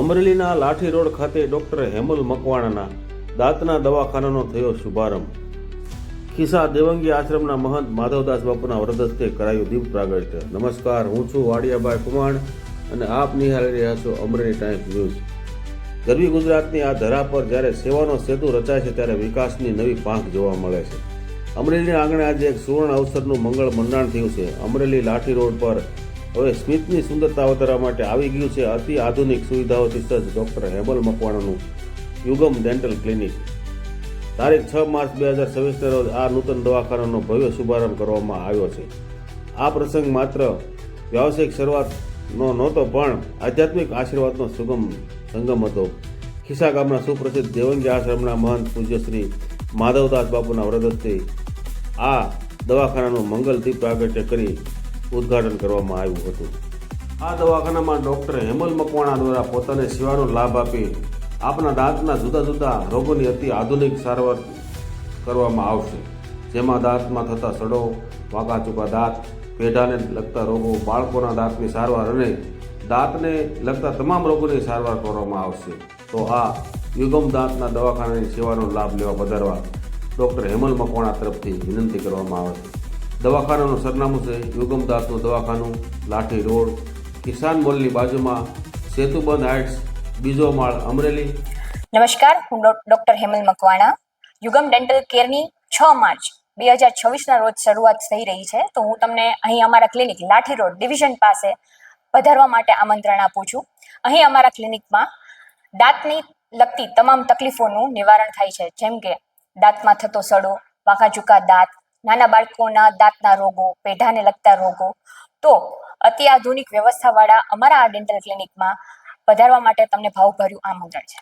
અમરેલીના લાઠી રોડ ખાતે ડોક્ટર હેમલ મકવાણાના દાંતના દવાખાનાનો થયો શુભારંભ। ખિસ્સા દેવંગી આશ્રમના મહંત માધવદાસ બાપુના વરદસ્તે કરાયું દીપ પ્રાગટ્ય। નમસ્કાર, હું છું વાડિયાભાઈ કુમાણ અને આપ નિહાળી રહ્યા છો અમરેલી ટાઈમ્સ ન્યૂઝ। ગરવી ગુજરાતની આ ધરા પર જ્યારે સેવાનો સેતુ રચાય છે ત્યારે વિકાસની નવી પાંખ જોવા મળે છે। અમરેલીના આંગણે આજે એક સુવર્ણ અવસરનું મંગળ મંડાણ થયું છે। અમરેલી લાઠી રોડ પર હવે સ્મિતની સુંદરતા વધારવા માટે આવી ગયું છે અતિ આધુનિક સુવિધાઓથી સજ્જ ડોક્ટર હેમલ મકવાણાનું યુગમ ડેન્ટલ ક્લિનિક। તારીખ 6 માર્ચ 2026 રોજ આ નૂતન દવાખાનાનો ભવ્ય શુભારંભ કરવામાં આવ્યો છે। આ પ્રસંગ માત્ર વ્યાવસાયિક શરૂઆતનો નહોતો પણ આધ્યાત્મિક આશીર્વાદનો સુગમ સંગમ હતો। ખિસ્સા ગામના સુપ્રસિદ્ધ દેવંગી આશ્રમના મહંત પૂજ્ય શ્રી માધવદાસ બાપુના વરદસ્તે આ દવાખાનાનું મંગલ દીપ પ્રાગટ્ય કરી ઉદ્ઘાટન કરવામાં આવ્યું હતું। આ દવાખાનામાં ડોક્ટર હેમલ મકવાણા દ્વારા પોતાને સેવાનો લાભ આપી આપના દાંતના જુદા જુદા રોગોની અતિ આધુનિક સારવાર કરવામાં આવશે, જેમાં દાંતમાં થતા સડો, વાંકા ચૂકા દાંત, પેઢાને લગતા રોગો, બાળકોના દાંતની સારવાર અને દાંતને લગતા તમામ રોગોની સારવાર કરવામાં આવશે। તો આ યુગમ દાંતના દવાખાનાની સેવાનો લાભ લેવા પધારવા ડોક્ટર હેમલ મકવાણા તરફથી વિનંતી કરવામાં આવે છે। દવાખાનાનું સરનામું છે યુગમ દાંતનું દવાખાનું, લાઠી રોડ, કિસાન મોલની બાજુમાં, સેતુબંધ હાઇટ્સ, બીજો માળ, અમરેલી। નમસ્કાર, હું ડોક્ટર હેમલ મકવાણા। યુગમ ડેન્ટલ કેરની 6 માર્ચ 2026 રોજ શરૂઆત થઈ રહી છે, તો હું તમને અહીં અમારા ક્લિનિક લાઠી રોડ ડિવિઝન પાસે પધારવા માટે આમંત્રણ આપું છું। અહીં અમારા ક્લિનિકમાં દાંતની લગતી તમામ તકલીફોનું નિવારણ થાય છે, જેમ કે દાંતમાં થતો સડો, વાંકા ચૂકા દાંત, નાના બાળકોના દાંતના રોગો, પેઢાને લગતા રોગો। તો અતિ આધુનિક વ્યવસ્થાવાળા અમારા આ ડેન્ટલ ક્લિનિકમાં પધારવા માટે તમને ભાવભર્યું આમંત્રણ છે।